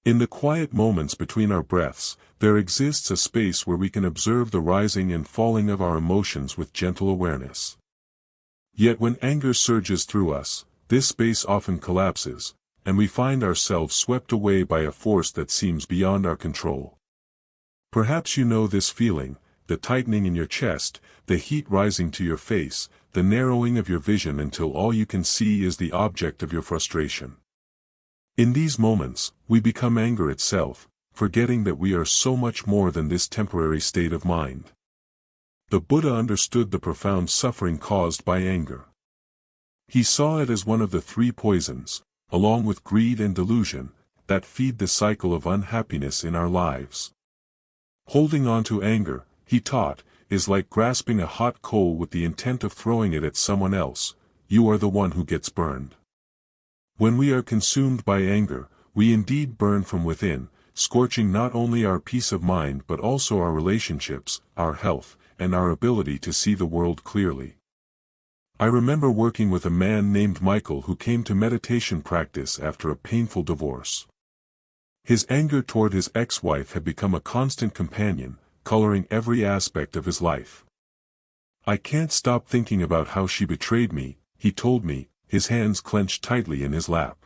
In the quiet moments between our breaths, there exists a space where we can observe the rising and falling of our emotions with gentle awareness. Yet when anger surges through us, this space often collapses, and we find ourselves swept away by a force that seems beyond our control. Perhaps you know this feeling, the tightening in your chest, the heat rising to your face, the narrowing of your vision until all you can see is the object of your frustration. In these moments, we become anger itself, forgetting that we are so much more than this temporary state of mind. The Buddha understood the profound suffering caused by anger. He saw it as one of the three poisons, along with greed and delusion, that feed the cycle of unhappiness in our lives. Holding on to anger, he taught, is like grasping a hot coal with the intent of throwing it at someone else. You are the one who gets burned. When we are consumed by anger, we indeed burn from within, scorching not only our peace of mind but also our relationships, our health, and our ability to see the world clearly. I remember working with a man named Michael who came to meditation practice after a painful divorce. His anger toward his ex-wife had become a constant companion, coloring every aspect of his life. "I can't stop thinking about how she betrayed me," he told me, his hands clenched tightly in his lap.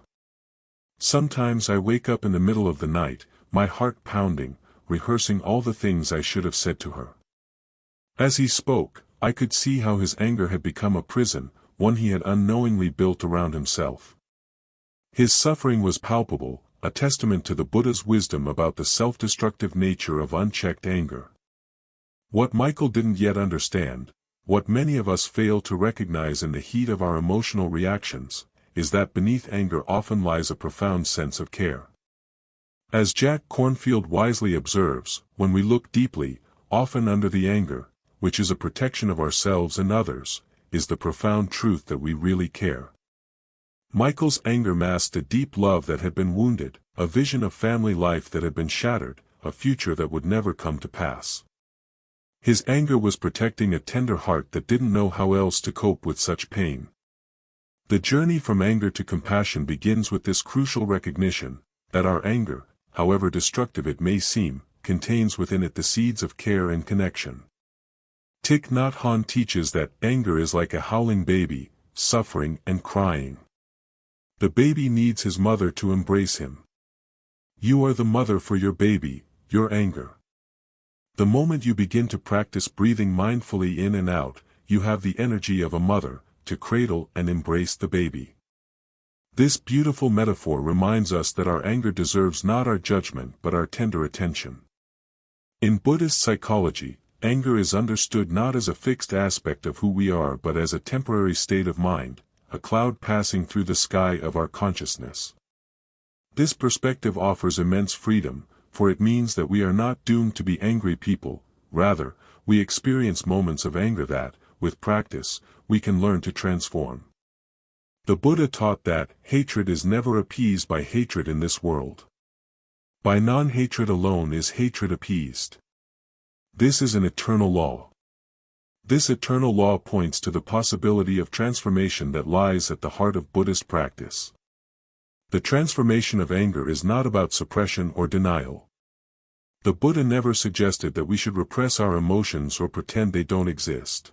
"Sometimes I wake up in the middle of the night, my heart pounding, rehearsing all the things I should have said to her." As he spoke, I could see how his anger had become a prison, one he had unknowingly built around himself. His suffering was palpable, a testament to the Buddha's wisdom about the self-destructive nature of unchecked anger. What Michael didn't yet understand, what many of us fail to recognize in the heat of our emotional reactions, is that beneath anger often lies a profound sense of care. As Jack Cornfield wisely observes, when we look deeply, often under the anger, which is a protection of ourselves and others, is the profound truth that we really care. Michael's anger masked a deep love that had been wounded, a vision of family life that had been shattered, a future that would never come to pass. His anger was protecting a tender heart that didn't know how else to cope with such pain. The journey from anger to compassion begins with this crucial recognition, that our anger, however destructive it may seem, contains within it the seeds of care and connection. Thich Nhat Hanh teaches that anger is like a howling baby, suffering and crying. The baby needs his mother to embrace him. You are the mother for your baby, your anger. The moment you begin to practice breathing mindfully in and out, you have the energy of a mother, to cradle and embrace the baby. This beautiful metaphor reminds us that our anger deserves not our judgment but our tender attention. In Buddhist psychology, anger is understood not as a fixed aspect of who we are but as a temporary state of mind, a cloud passing through the sky of our consciousness. This perspective offers immense freedom, for it means that we are not doomed to be angry people, rather, we experience moments of anger that, with practice, we can learn to transform. The Buddha taught that hatred is never appeased by hatred in this world. By non-hatred alone is hatred appeased. This is an eternal law. This eternal law points to the possibility of transformation that lies at the heart of Buddhist practice. The transformation of anger is not about suppression or denial. The Buddha never suggested that we should repress our emotions or pretend they don't exist.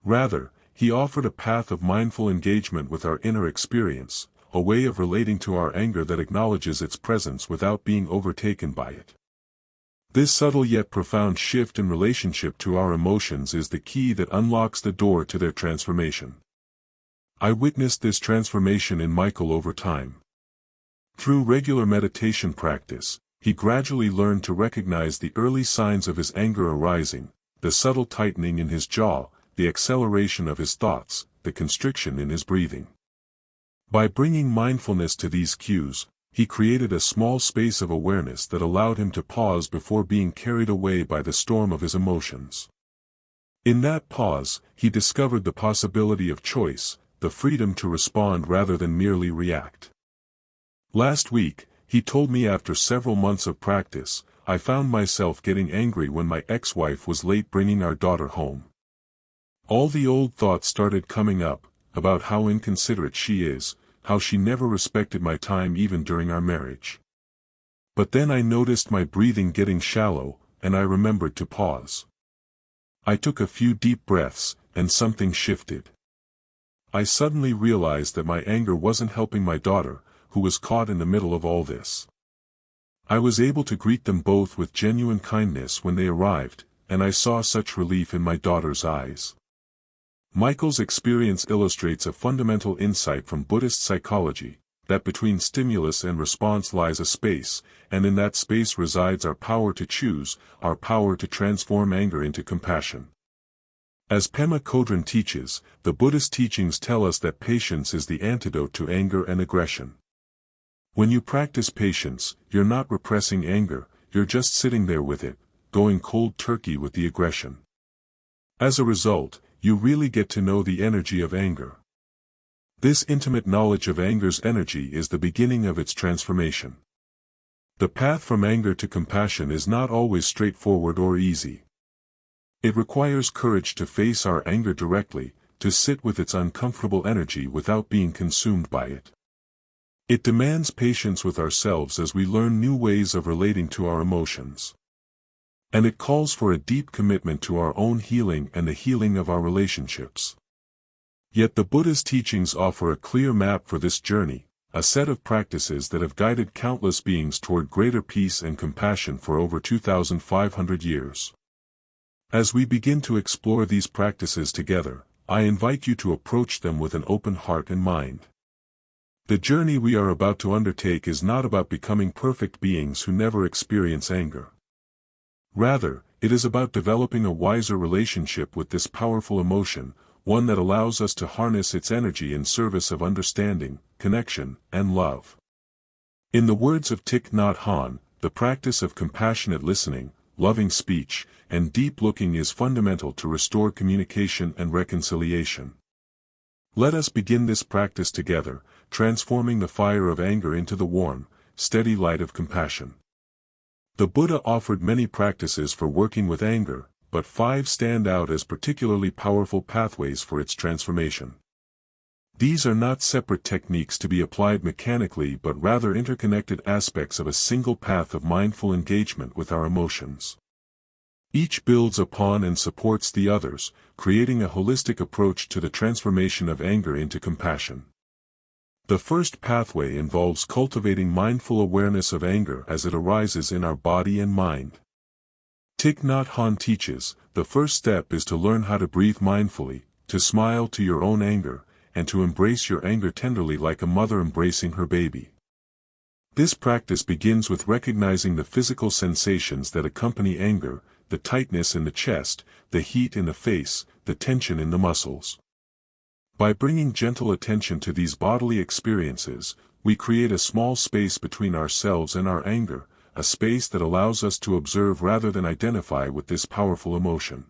Rather, he offered a path of mindful engagement with our inner experience, a way of relating to our anger that acknowledges its presence without being overtaken by it. This subtle yet profound shift in relationship to our emotions is the key that unlocks the door to their transformation. I witnessed this transformation in Michael over time. Through regular meditation practice, he gradually learned to recognize the early signs of his anger arising, the subtle tightening in his jaw, the acceleration of his thoughts, the constriction in his breathing. By bringing mindfulness to these cues, he created a small space of awareness that allowed him to pause before being carried away by the storm of his emotions. In that pause, he discovered the possibility of choice, the freedom to respond rather than merely react. Last week, he told me after several months of practice, I found myself getting angry when my ex-wife was late bringing our daughter home. All the old thoughts started coming up, about how inconsiderate she is, how she never respected my time even during our marriage. But then I noticed my breathing getting shallow, and I remembered to pause. I took a few deep breaths, and something shifted. I suddenly realized that my anger wasn't helping my daughter, who was caught in the middle of all this. I was able to greet them both with genuine kindness when they arrived, and I saw such relief in my daughter's eyes. Michael's experience illustrates a fundamental insight from Buddhist psychology, that between stimulus and response lies a space, and in that space resides our power to choose, our power to transform anger into compassion. As Pema Chodron teaches, the Buddhist teachings tell us that patience is the antidote to anger and aggression. When you practice patience, you're not repressing anger, you're just sitting there with it, going cold turkey with the aggression. As a result, you really get to know the energy of anger. This intimate knowledge of anger's energy is the beginning of its transformation. The path from anger to compassion is not always straightforward or easy. It requires courage to face our anger directly, to sit with its uncomfortable energy without being consumed by it. It demands patience with ourselves as we learn new ways of relating to our emotions. And it calls for a deep commitment to our own healing and the healing of our relationships. Yet the Buddha's teachings offer a clear map for this journey, a set of practices that have guided countless beings toward greater peace and compassion for over 2,500 years. As we begin to explore these practices together, I invite you to approach them with an open heart and mind. The journey we are about to undertake is not about becoming perfect beings who never experience anger. Rather, it is about developing a wiser relationship with this powerful emotion, one that allows us to harness its energy in service of understanding, connection, and love. In the words of Thich Nhat Hanh, the practice of compassionate listening, loving speech, and deep looking is fundamental to restore communication and reconciliation. Let us begin this practice together, transforming the fire of anger into the warm, steady light of compassion. The Buddha offered many practices for working with anger, but 5 stand out as particularly powerful pathways for its transformation. These are not separate techniques to be applied mechanically but rather interconnected aspects of a single path of mindful engagement with our emotions. Each builds upon and supports the others, creating a holistic approach to the transformation of anger into compassion. The first pathway involves cultivating mindful awareness of anger as it arises in our body and mind. Thich Nhat Hanh teaches, the first step is to learn how to breathe mindfully, to smile to your own anger, and to embrace your anger tenderly like a mother embracing her baby. This practice begins with recognizing the physical sensations that accompany anger, the tightness in the chest, the heat in the face, the tension in the muscles. By bringing gentle attention to these bodily experiences, we create a small space between ourselves and our anger, a space that allows us to observe rather than identify with this powerful emotion.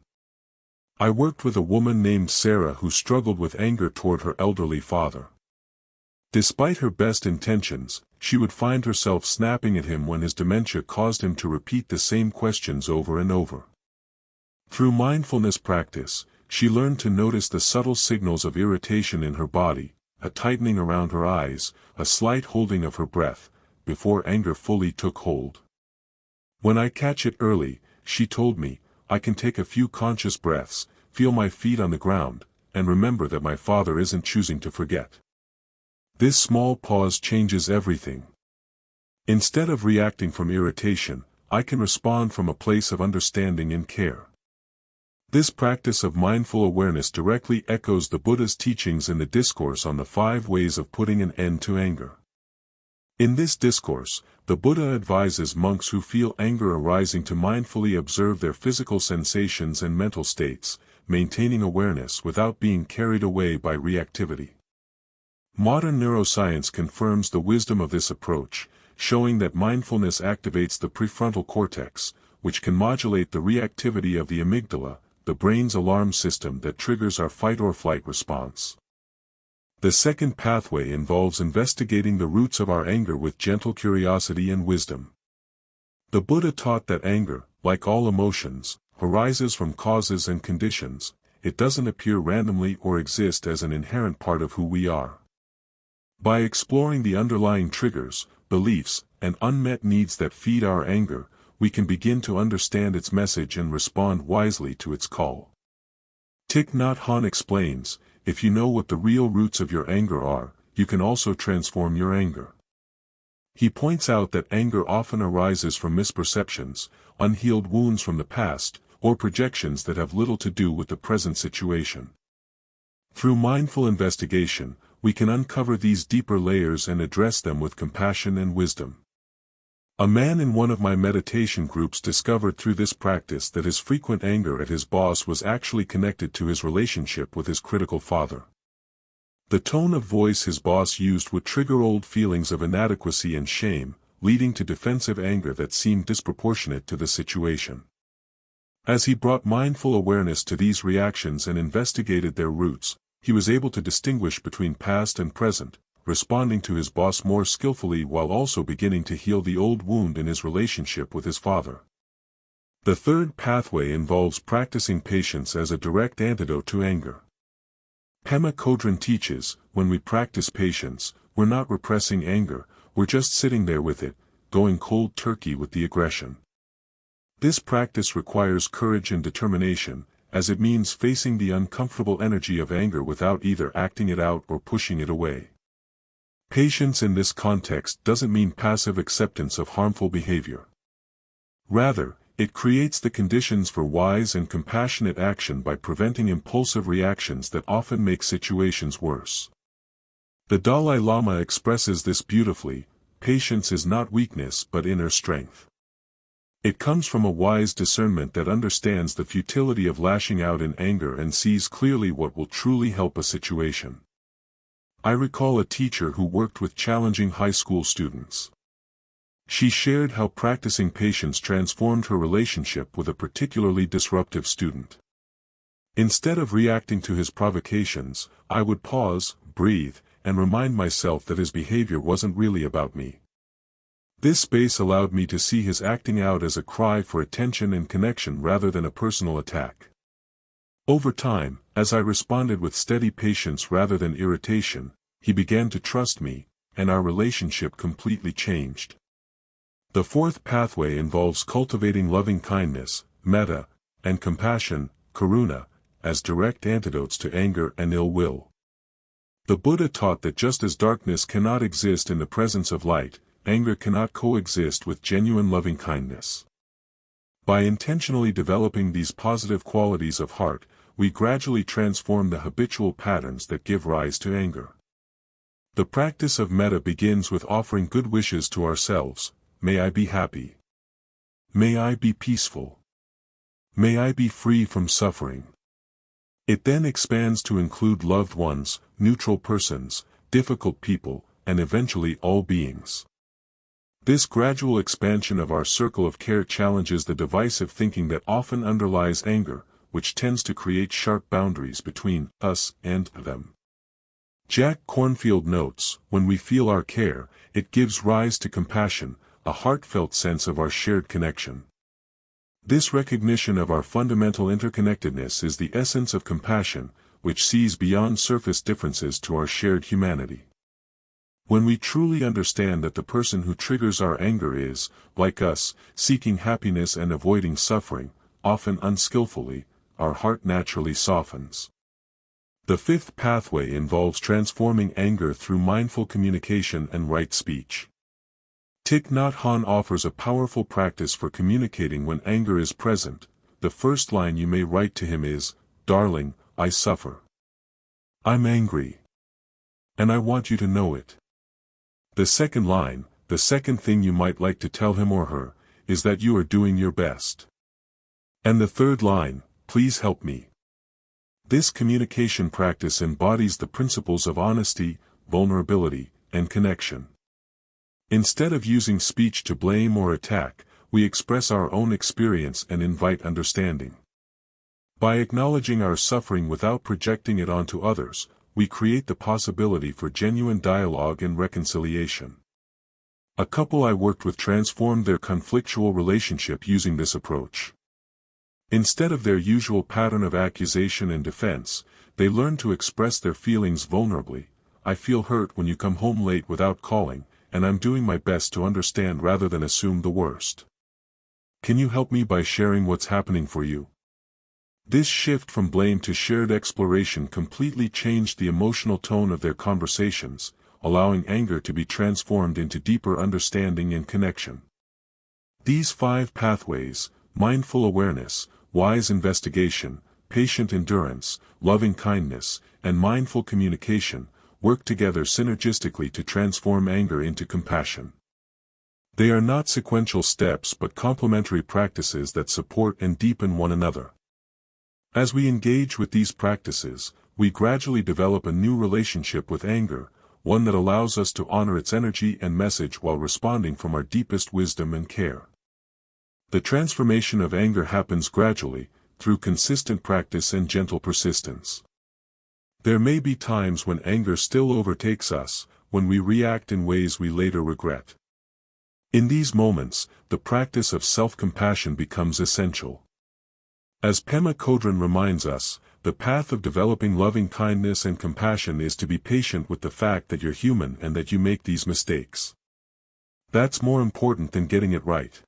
I worked with a woman named Sarah who struggled with anger toward her elderly father. Despite her best intentions, she would find herself snapping at him when his dementia caused him to repeat the same questions over and over. Through mindfulness practice, she learned to notice the subtle signals of irritation in her body, a tightening around her eyes, a slight holding of her breath, before anger fully took hold. When I catch it early, she told me, I can take a few conscious breaths, feel my feet on the ground, and remember that my father isn't choosing to forget. This small pause changes everything. Instead of reacting from irritation, I can respond from a place of understanding and care. This practice of mindful awareness directly echoes the Buddha's teachings in the discourse on the 5 ways of putting an end to anger. In this discourse, the Buddha advises monks who feel anger arising to mindfully observe their physical sensations and mental states, maintaining awareness without being carried away by reactivity. Modern neuroscience confirms the wisdom of this approach, showing that mindfulness activates the prefrontal cortex, which can modulate the reactivity of the amygdala, the brain's alarm system that triggers our fight-or-flight response. The second pathway involves investigating the roots of our anger with gentle curiosity and wisdom. The Buddha taught that anger, like all emotions, arises from causes and conditions. It doesn't appear randomly or exist as an inherent part of who we are. By exploring the underlying triggers, beliefs, and unmet needs that feed our anger, we can begin to understand its message and respond wisely to its call. Thich Nhat Hanh explains, if you know what the real roots of your anger are, you can also transform your anger. He points out that anger often arises from misperceptions, unhealed wounds from the past, or projections that have little to do with the present situation. Through mindful investigation, we can uncover these deeper layers and address them with compassion and wisdom. A man in one of my meditation groups discovered through this practice that his frequent anger at his boss was actually connected to his relationship with his critical father. The tone of voice his boss used would trigger old feelings of inadequacy and shame, leading to defensive anger that seemed disproportionate to the situation. As he brought mindful awareness to these reactions and investigated their roots, he was able to distinguish between past and present, responding to his boss more skillfully while also beginning to heal the old wound in his relationship with his father. The third pathway involves practicing patience as a direct antidote to anger. Pema Chodron teaches, when we practice patience, we're not repressing anger, we're just sitting there with it, going cold turkey with the aggression. This practice requires courage and determination, as it means facing the uncomfortable energy of anger without either acting it out or pushing it away. Patience in this context doesn't mean passive acceptance of harmful behavior. Rather, it creates the conditions for wise and compassionate action by preventing impulsive reactions that often make situations worse. The Dalai Lama expresses this beautifully: patience is not weakness but inner strength. It comes from a wise discernment that understands the futility of lashing out in anger and sees clearly what will truly help a situation. I recall a teacher who worked with challenging high school students. She shared how practicing patience transformed her relationship with a particularly disruptive student. Instead of reacting to his provocations, I would pause, breathe, and remind myself that his behavior wasn't really about me. This space allowed me to see his acting out as a cry for attention and connection rather than a personal attack. Over time, as I responded with steady patience rather than irritation, he began to trust me, and our relationship completely changed. The fourth pathway involves cultivating loving kindness, metta, and compassion, karuna, as direct antidotes to anger and ill will. The Buddha taught that just as darkness cannot exist in the presence of light, anger cannot coexist with genuine loving kindness. By intentionally developing these positive qualities of heart, we gradually transform the habitual patterns that give rise to anger. The practice of metta begins with offering good wishes to ourselves: may I be happy. May I be peaceful. May I be free from suffering. It then expands to include loved ones, neutral persons, difficult people, and eventually all beings. This gradual expansion of our circle of care challenges the divisive thinking that often underlies anger, which tends to create sharp boundaries between us and them. Jack Kornfield notes, when we feel our care, it gives rise to compassion, a heartfelt sense of our shared connection. This recognition of our fundamental interconnectedness is the essence of compassion, which sees beyond surface differences to our shared humanity. When we truly understand that the person who triggers our anger is, like us, seeking happiness and avoiding suffering, often unskillfully, our heart naturally softens. The fifth pathway involves transforming anger through mindful communication and right speech. Thich Nhat Hanh offers a powerful practice for communicating when anger is present. The first line you may write to him is, "Darling, I suffer. I'm angry. And I want you to know it." The second line, the second thing you might like to tell him or her, is that you are doing your best. And the third line, "Please help me." This communication practice embodies the principles of honesty, vulnerability, and connection. Instead of using speech to blame or attack, we express our own experience and invite understanding. By acknowledging our suffering without projecting it onto others, we create the possibility for genuine dialogue and reconciliation. A couple I worked with transformed their conflictual relationship using this approach. Instead of their usual pattern of accusation and defense, they learned to express their feelings vulnerably. "I feel hurt when you come home late without calling, and I'm doing my best to understand rather than assume the worst. Can you help me by sharing what's happening for you? This shift from blame to shared exploration completely changed the emotional tone of their conversations, allowing anger to be transformed into deeper understanding and connection. These 5 pathways, mindful awareness, wise investigation, patient endurance, loving kindness, and mindful communication, work together synergistically to transform anger into compassion. They are not sequential steps but complementary practices that support and deepen one another. As we engage with these practices, we gradually develop a new relationship with anger, one that allows us to honor its energy and message while responding from our deepest wisdom and care. The transformation of anger happens gradually, through consistent practice and gentle persistence. There may be times when anger still overtakes us, when we react in ways we later regret. In these moments, the practice of self-compassion becomes essential. As Pema Chodron reminds us, the path of developing loving kindness and compassion is to be patient with the fact that you're human and that you make these mistakes. That's more important than getting it right.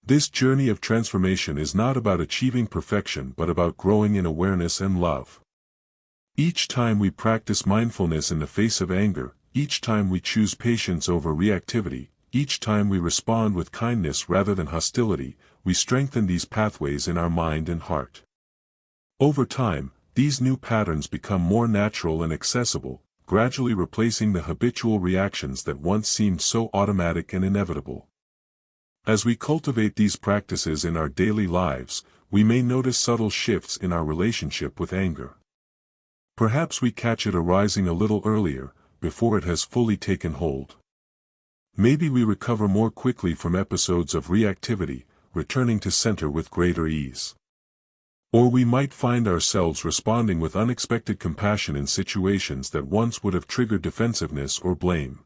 This journey of transformation is not about achieving perfection but about growing in awareness and love. Each time we practice mindfulness in the face of anger, each time we choose patience over reactivity, each time we respond with kindness rather than hostility, we strengthen these pathways in our mind and heart. Over time, these new patterns become more natural and accessible, gradually replacing the habitual reactions that once seemed so automatic and inevitable. As we cultivate these practices in our daily lives, we may notice subtle shifts in our relationship with anger. Perhaps we catch it arising a little earlier, before it has fully taken hold. Maybe we recover more quickly from episodes of reactivity, returning to center with greater ease. Or we might find ourselves responding with unexpected compassion in situations that once would have triggered defensiveness or blame.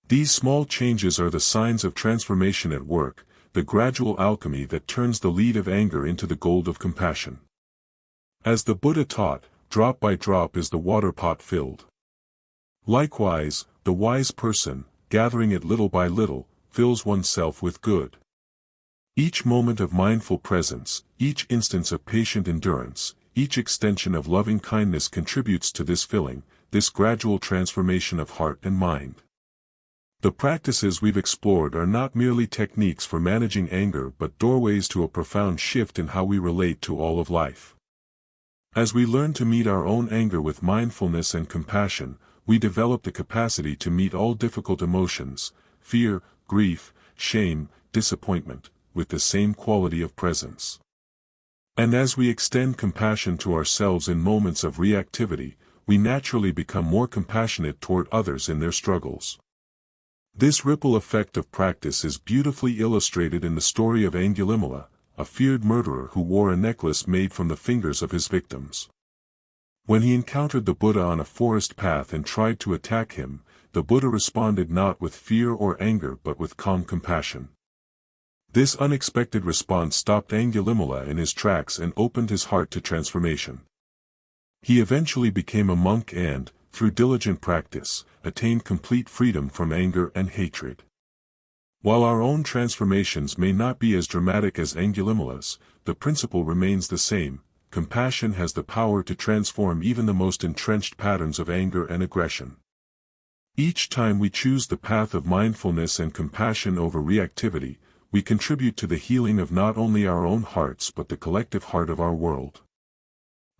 These small changes are the signs of transformation at work, the gradual alchemy that turns the lead of anger into the gold of compassion. As the Buddha taught, drop by drop is the water pot filled. Likewise, the wise person, gathering it little by little, fills oneself with good. Each moment of mindful presence, each instance of patient endurance, each extension of loving kindness contributes to this filling, this gradual transformation of heart and mind. The practices we've explored are not merely techniques for managing anger but doorways to a profound shift in how we relate to all of life. As we learn to meet our own anger with mindfulness and compassion, we develop the capacity to meet all difficult emotions, fear, grief, shame, disappointment, with the same quality of presence. And as we extend compassion to ourselves in moments of reactivity, we naturally become more compassionate toward others in their struggles. This ripple effect of practice is beautifully illustrated in the story of Angulimala, a feared murderer who wore a necklace made from the fingers of his victims. When he encountered the Buddha on a forest path and tried to attack him, the Buddha responded not with fear or anger but with calm compassion. This unexpected response stopped Angulimala in his tracks and opened his heart to transformation. He eventually became a monk and, through diligent practice, attained complete freedom from anger and hatred. While our own transformations may not be as dramatic as Angulimala's, the principle remains the same. Compassion has the power to transform even the most entrenched patterns of anger and aggression. Each time we choose the path of mindfulness and compassion over reactivity, we contribute to the healing of not only our own hearts but the collective heart of our world.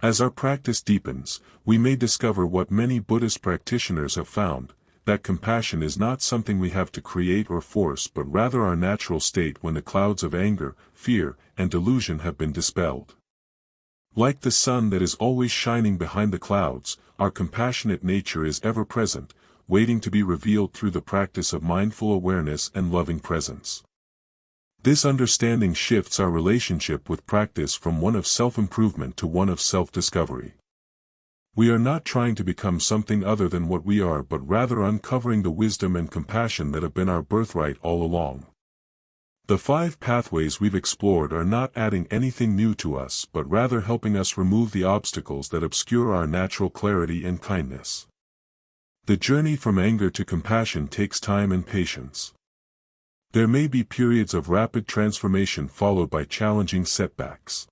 As our practice deepens, we may discover what many Buddhist practitioners have found, that compassion is not something we have to create or force but rather our natural state when the clouds of anger, fear, and delusion have been dispelled. Like the sun that is always shining behind the clouds, our compassionate nature is ever present, waiting to be revealed through the practice of mindful awareness and loving presence. This understanding shifts our relationship with practice from one of self-improvement to one of self-discovery. We are not trying to become something other than what we are but rather uncovering the wisdom and compassion that have been our birthright all along. The 5 pathways we've explored are not adding anything new to us but rather helping us remove the obstacles that obscure our natural clarity and kindness. The journey from anger to compassion takes time and patience. There may be periods of rapid transformation followed by challenging setbacks.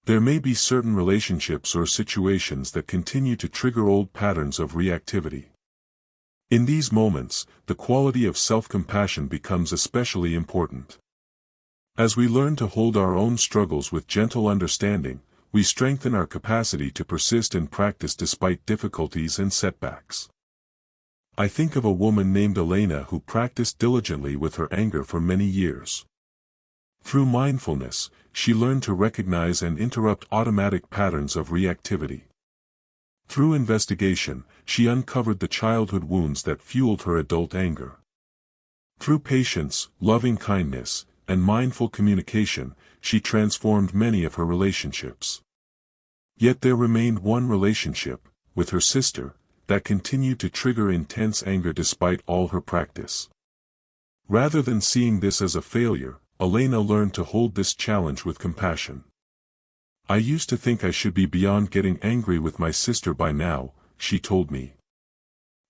There may be certain relationships or situations that continue to trigger old patterns of reactivity. In these moments, the quality of self-compassion becomes especially important. As we learn to hold our own struggles with gentle understanding, we strengthen our capacity to persist in practice despite difficulties and setbacks. I think of a woman named Elena who practiced diligently with her anger for many years. Through mindfulness, she learned to recognize and interrupt automatic patterns of reactivity. Through investigation, she uncovered the childhood wounds that fueled her adult anger. Through patience, loving kindness, and mindful communication, she transformed many of her relationships. Yet there remained one relationship, with her sister, that continued to trigger intense anger despite all her practice. Rather than seeing this as a failure, Elena learned to hold this challenge with compassion. "I used to think I should be beyond getting angry with my sister by now," she told me.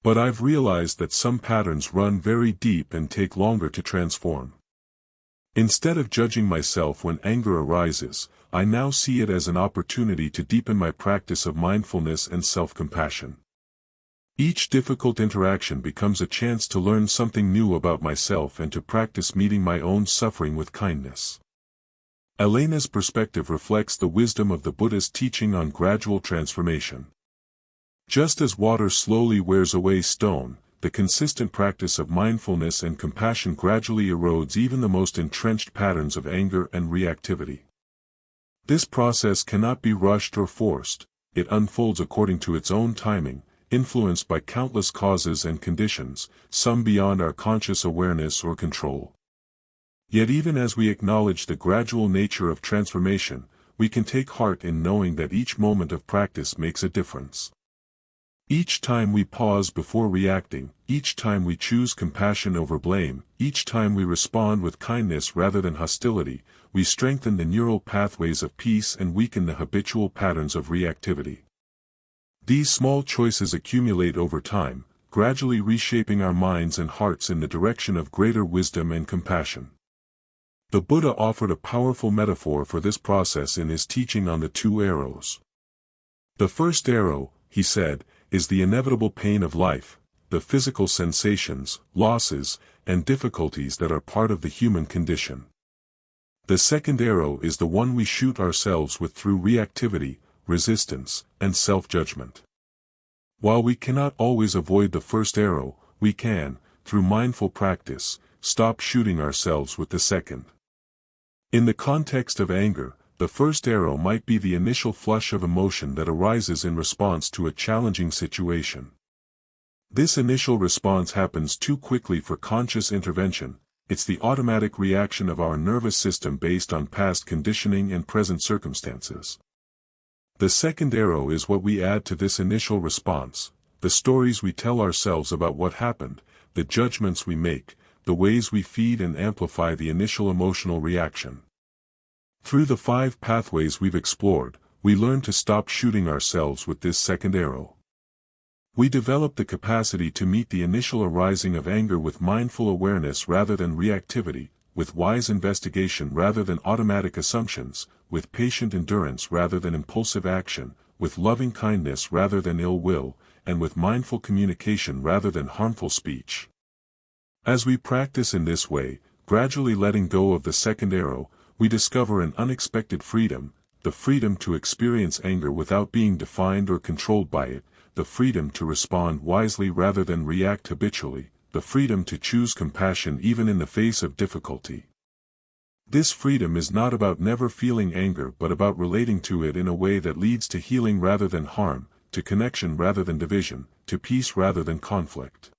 "But I've realized that some patterns run very deep and take longer to transform. Instead of judging myself when anger arises, I now see it as an opportunity to deepen my practice of mindfulness and self-compassion. Each difficult interaction becomes a chance to learn something new about myself and to practice meeting my own suffering with kindness." Elena's perspective reflects the wisdom of the Buddha's teaching on gradual transformation. Just as water slowly wears away stone, the consistent practice of mindfulness and compassion gradually erodes even the most entrenched patterns of anger and reactivity. This process cannot be rushed or forced, it unfolds according to its own timing, influenced by countless causes and conditions, some beyond our conscious awareness or control. Yet even as we acknowledge the gradual nature of transformation, we can take heart in knowing that each moment of practice makes a difference. Each time we pause before reacting, each time we choose compassion over blame, each time we respond with kindness rather than hostility, we strengthen the neural pathways of peace and weaken the habitual patterns of reactivity. These small choices accumulate over time, gradually reshaping our minds and hearts in the direction of greater wisdom and compassion. The Buddha offered a powerful metaphor for this process in his teaching on the two arrows. "The first arrow," he said, "is the inevitable pain of life, the physical sensations, losses, and difficulties that are part of the human condition. The second arrow is the one we shoot ourselves with through reactivity, resistance, and self-judgment. While we cannot always avoid the first arrow, we can, through mindful practice, stop shooting ourselves with the second." In the context of anger, the first arrow might be the initial flush of emotion that arises in response to a challenging situation. This initial response happens too quickly for conscious intervention. It's the automatic reaction of our nervous system based on past conditioning and present circumstances. The second arrow is what we add to this initial response, the stories we tell ourselves about what happened, the judgments we make, the ways we feed and amplify the initial emotional reaction. Through the 5 pathways we've explored, we learn to stop shooting ourselves with this second arrow. We develop the capacity to meet the initial arising of anger with mindful awareness rather than reactivity, with wise investigation rather than automatic assumptions, with patient endurance rather than impulsive action, with loving kindness rather than ill will, and with mindful communication rather than harmful speech. As we practice in this way, gradually letting go of the second arrow, we discover an unexpected freedom, the freedom to experience anger without being defined or controlled by it, the freedom to respond wisely rather than react habitually, the freedom to choose compassion even in the face of difficulty. This freedom is not about never feeling anger but about relating to it in a way that leads to healing rather than harm, to connection rather than division, to peace rather than conflict.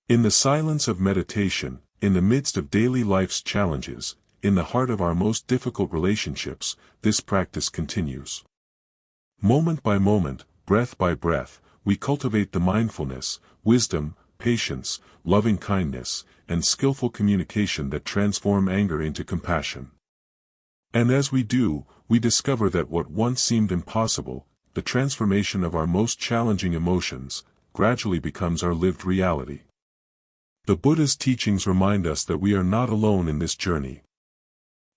In the silence of meditation, in the midst of daily life's challenges, in the heart of our most difficult relationships, this practice continues. Moment by moment, breath by breath, we cultivate the mindfulness, wisdom, patience, loving kindness, and skillful communication that transform anger into compassion. And as we do, we discover that what once seemed impossible, the transformation of our most challenging emotions, gradually becomes our lived reality. The Buddha's teachings remind us that we are not alone in this journey.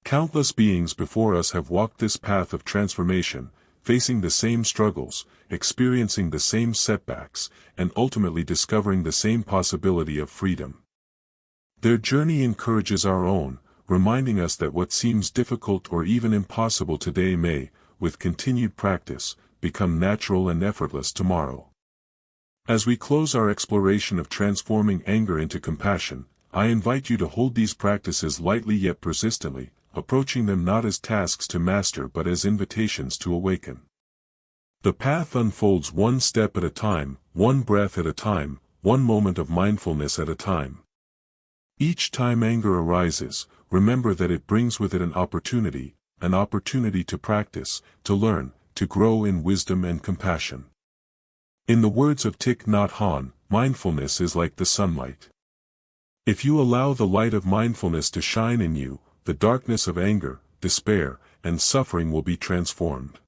Countless beings before us have walked this path of transformation, facing the same struggles, experiencing the same setbacks, and ultimately discovering the same possibility of freedom. Their journey encourages our own, reminding us that what seems difficult or even impossible today may, with continued practice, become natural and effortless tomorrow. As we close our exploration of transforming anger into compassion, I invite you to hold these practices lightly yet persistently, approaching them not as tasks to master but as invitations to awaken. The path unfolds one step at a time, one breath at a time, one moment of mindfulness at a time. Each time anger arises, remember that it brings with it an opportunity to practice, to learn, to grow in wisdom and compassion. In the words of Thich Nhat Hanh, mindfulness is like the sunlight. If you allow the light of mindfulness to shine in you, the darkness of anger, despair, and suffering will be transformed.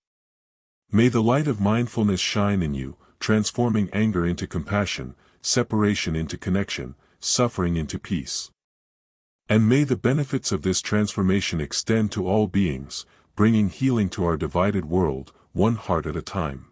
May the light of mindfulness shine in you, transforming anger into compassion, separation into connection, suffering into peace. And may the benefits of this transformation extend to all beings, bringing healing to our divided world, one heart at a time.